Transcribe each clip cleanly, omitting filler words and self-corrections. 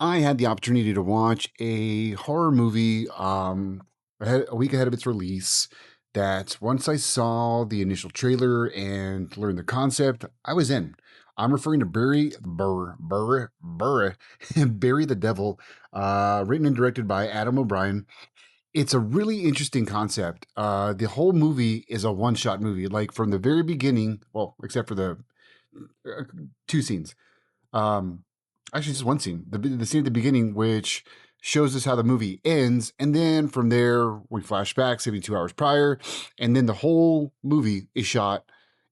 I had the opportunity to watch a horror movie a week ahead of its release. That once I saw the initial trailer and learned the concept, I was in. I'm referring to Bury the Devil, written and directed by Adam O'Brien. It's a really interesting concept. The whole movie is a one-shot movie, like from the very beginning. Well, except for the uh, two scenes. Um, Actually, just one scene, the scene at the beginning, which shows us how the movie ends, and then from there we flash back 72 hours prior, and then the whole movie is shot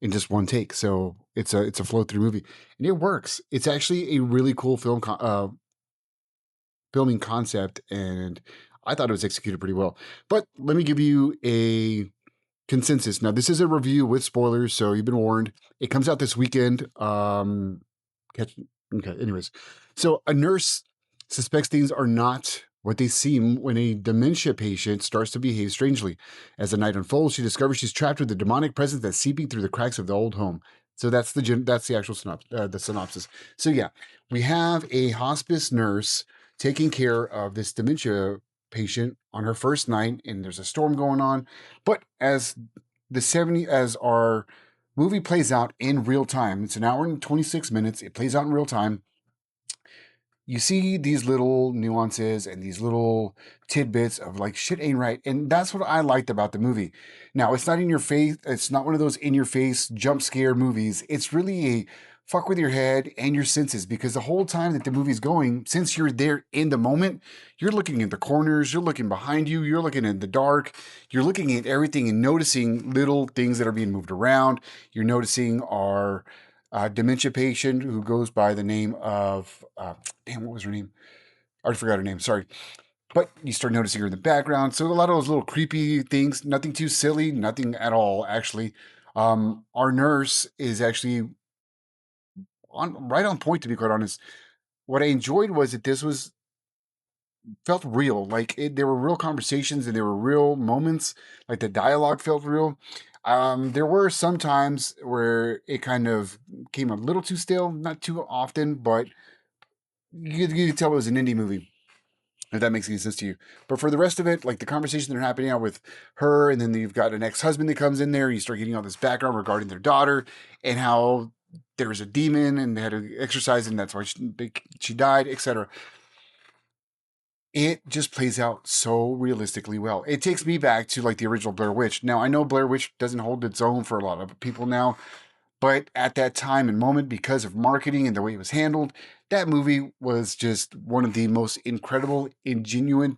in just one take. So it's a flow through movie, and it works. It's actually a really cool filming concept, and I thought it was executed pretty well. But let me give you a consensus. Now, this is a review with spoilers, so you've been warned. It comes out this weekend. Catch, okay, anyways. So, a nurse suspects things are not what they seem when a dementia patient starts to behave strangely. As the night unfolds, she discovers she's trapped with a demonic presence that's seeping through the cracks of the old home. So that's the actual the synopsis. So yeah, we have a hospice nurse taking care of this dementia patient on her first night, and there's a storm going on. But as our movie plays out in real time, it's an hour and 26 minutes. It plays out in real time. You see these little nuances and these little tidbits of like shit ain't right. And that's what I liked about the movie. Now, it's not in your face, it's not one of those in your face jump scare movies. It's really a fuck with your head and your senses, because the whole time that the movie's going, since you're there in the moment, you're looking at the corners, you're looking behind you, you're looking in the dark, you're looking at everything and noticing little things that are being moved around. You're noticing our dementia patient who goes by the name of damn, what was her name? I already forgot her name. Sorry. But you start noticing her in the background. So a lot of those little creepy things, nothing too silly, nothing at all, actually. Our nurse is actually right on point, to be quite honest. What I enjoyed was that this was felt real. There were real conversations and there were real moments. Like the dialogue felt real. There were some times where it kind of came a little too stale, not too often, but you could tell it was an indie movie, if that makes any sense to you. But for the rest of it, like the conversation that are happening out with her, and then you've got an ex-husband that comes in there, you start getting all this background regarding their daughter and how there was a demon and they had to exorcise, and that's why she died, etc. It just plays out so realistically well. It takes me back to like the original Blair Witch. Now, I know Blair Witch doesn't hold its own for a lot of people now, but at that time and moment, because of marketing and the way it was handled, that movie was just one of the most incredible and genuine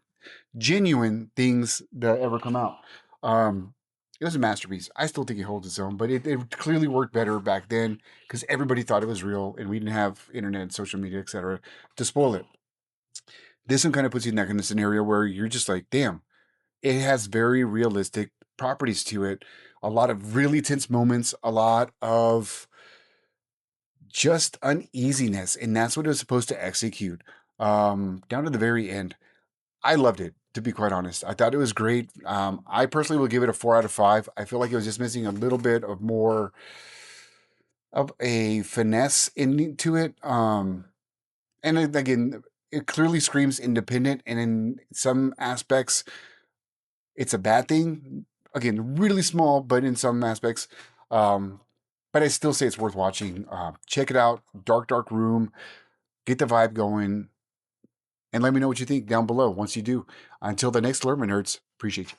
things that ever come out. Um, it was a masterpiece. I still think it holds its own, but it clearly worked better back then because everybody thought it was real and we didn't have internet, social media, etc., to spoil it. This one kind of puts you in that kind of scenario where you're just like, damn, it has very realistic properties to it. A lot of really tense moments, a lot of just uneasiness, and that's what it was supposed to execute. Down to the very end. I loved it, to be quite honest. I thought it was great. I personally will give it a 4 out of 5. I feel like it was just missing a little bit of more of a finesse into it. Again, it clearly screams independent, and in some aspects, it's a bad thing. Again, really small, but in some aspects. Um, but I still say it's worth watching. Check it out. Dark, dark room. Get the vibe going, and let me know what you think down below once you do. Until the next Lerman Nerds, appreciate you.